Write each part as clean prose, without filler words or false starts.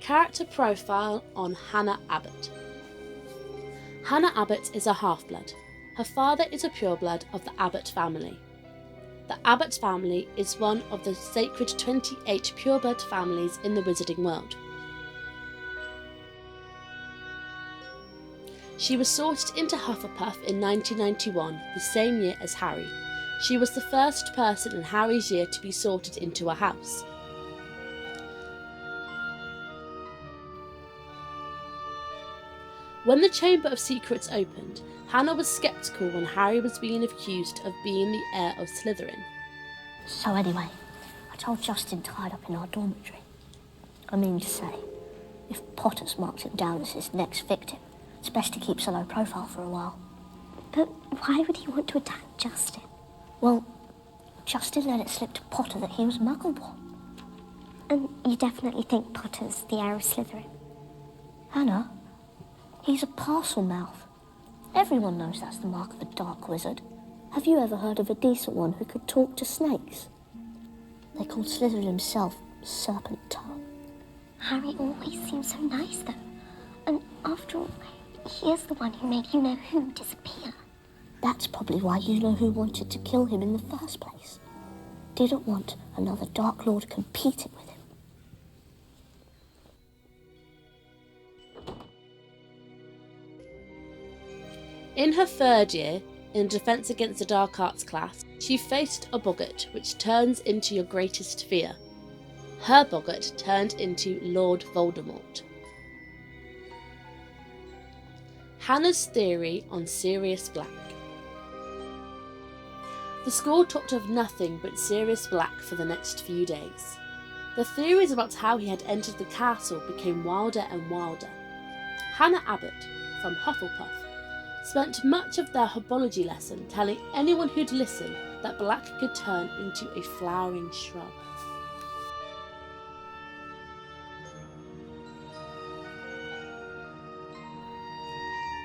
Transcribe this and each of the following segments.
Character profile on Hannah Abbott. Hannah Abbott is a half-blood. Her father is a pureblood of the Abbott family. The Abbott family is one of the sacred 28 pureblood families in the wizarding world. She was sorted into Hufflepuff in 1991, the same year as Harry. She was the first person in Harry's year to be sorted into a house. When the Chamber of Secrets opened, Hannah was sceptical when Harry was being accused of being the heir of Slytherin. So anyway, I told Justin to hide up in our dormitory. I mean to say, if Potter's marked him down as his next victim, it's best to keep a low profile for a while. But why would he want to attack Justin? Well, Justin let it slip to Potter that he was Muggle-born. And you definitely think Potter's the heir of Slytherin? Hannah, he's a parcel mouth. Everyone knows that's the mark of a dark wizard. Have you ever heard of a decent one who could talk to snakes? They called Slytherin himself Serpent Tongue. Harry always seems so nice, though. And after all, he is the one who made you-know-who disappear. That's probably why you-know-who wanted to kill him in the first place. Didn't want another Dark Lord competing with him. In her third year, in Defence Against the Dark Arts class, she faced a boggart which turns into your greatest fear. Her boggart turned into Lord Voldemort. Hannah's theory on Sirius Black. The school talked of nothing but Sirius Black for the next few days. The theories about how he had entered the castle became wilder and wilder. Hannah Abbott, from Hufflepuff, spent much of their herbology lesson telling anyone who'd listen that Black could turn into a flowering shrub.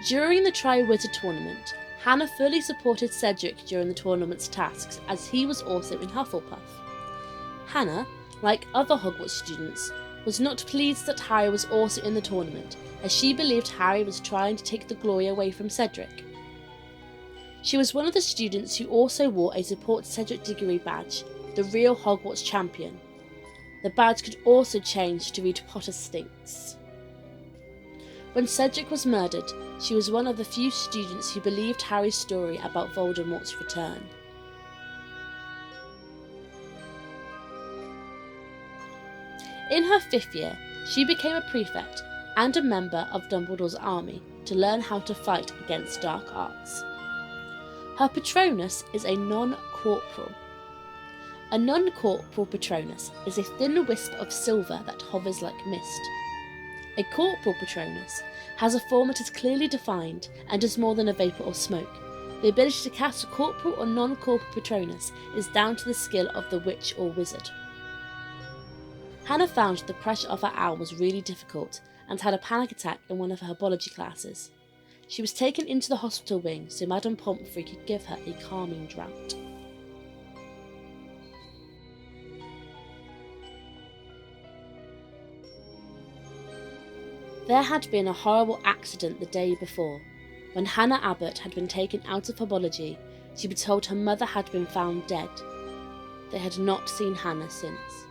During the Triwizard Tournament, Hannah fully supported Cedric during the tournament's tasks, as he was also in Hufflepuff. Hannah, like other Hogwarts students, was not pleased that Harry was also in the tournament, as she believed Harry was trying to take the glory away from Cedric. She was one of the students who also wore a Support Cedric Diggory badge, the real Hogwarts champion. The badge could also change to read Potter Stinks. When Cedric was murdered, she was one of the few students who believed Harry's story about Voldemort's return. In her 5th year, she became a prefect and a member of Dumbledore's army to learn how to fight against dark arts. Her Patronus is a non-corporal. A non-corporal Patronus is a thin wisp of silver that hovers like mist. A corporal Patronus has a form that is clearly defined and is more than a vapour or smoke. The ability to cast a corporal or non-corporal Patronus is down to the skill of the witch or wizard. Hannah found the pressure of her owl was really difficult and had a panic attack in one of her herbology classes. She was taken into the hospital wing so Madame Pomfrey could give her a calming draught. There had been a horrible accident the day before. When Hannah Abbott had been taken out of herbology, she was told her mother had been found dead. They had not seen Hannah since.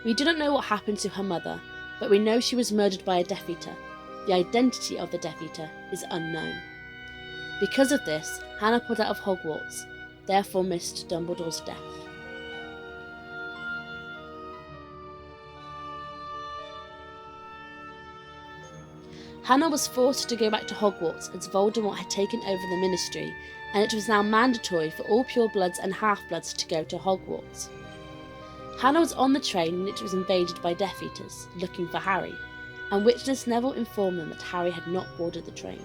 We do not know what happened to her mother, but we know she was murdered by a Death Eater. The identity of the Death Eater is unknown. Because of this, Hannah pulled out of Hogwarts, therefore missed Dumbledore's death. Hannah was forced to go back to Hogwarts as Voldemort had taken over the Ministry, and it was now mandatory for all purebloods and half-bloods to go to Hogwarts. Hannah was on the train when it was invaded by Death Eaters, looking for Harry, and witness Neville informed them that Harry had not boarded the train.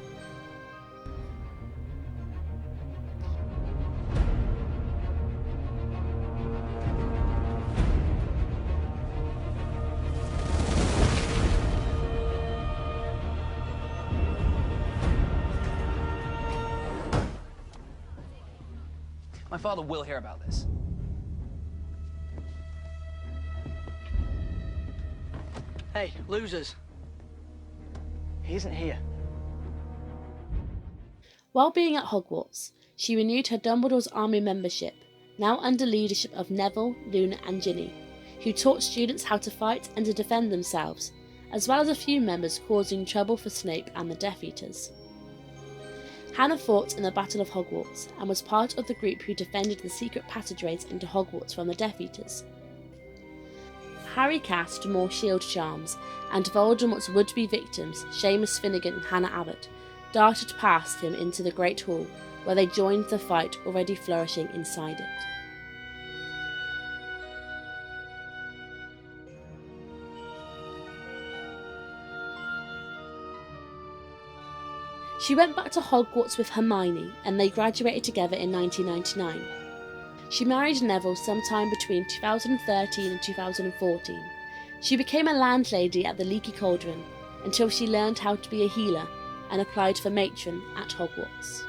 My father will hear about this. Hey, losers. He isn't here. While being at Hogwarts, she renewed her Dumbledore's Army membership, now under leadership of Neville, Luna and Ginny, who taught students how to fight and to defend themselves, as well as a few members causing trouble for Snape and the Death Eaters. Hannah fought in the Battle of Hogwarts and was part of the group who defended the secret passageways into Hogwarts from the Death Eaters. Harry cast more shield charms, and Voldemort's would-be victims, Seamus Finnegan and Hannah Abbott, darted past him into the Great Hall, where they joined the fight already flourishing inside it. She went back to Hogwarts with Hermione, and they graduated together in 1999. She married Neville sometime between 2013 and 2014. She became a landlady at the Leaky Cauldron until she learned how to be a healer and applied for matron at Hogwarts.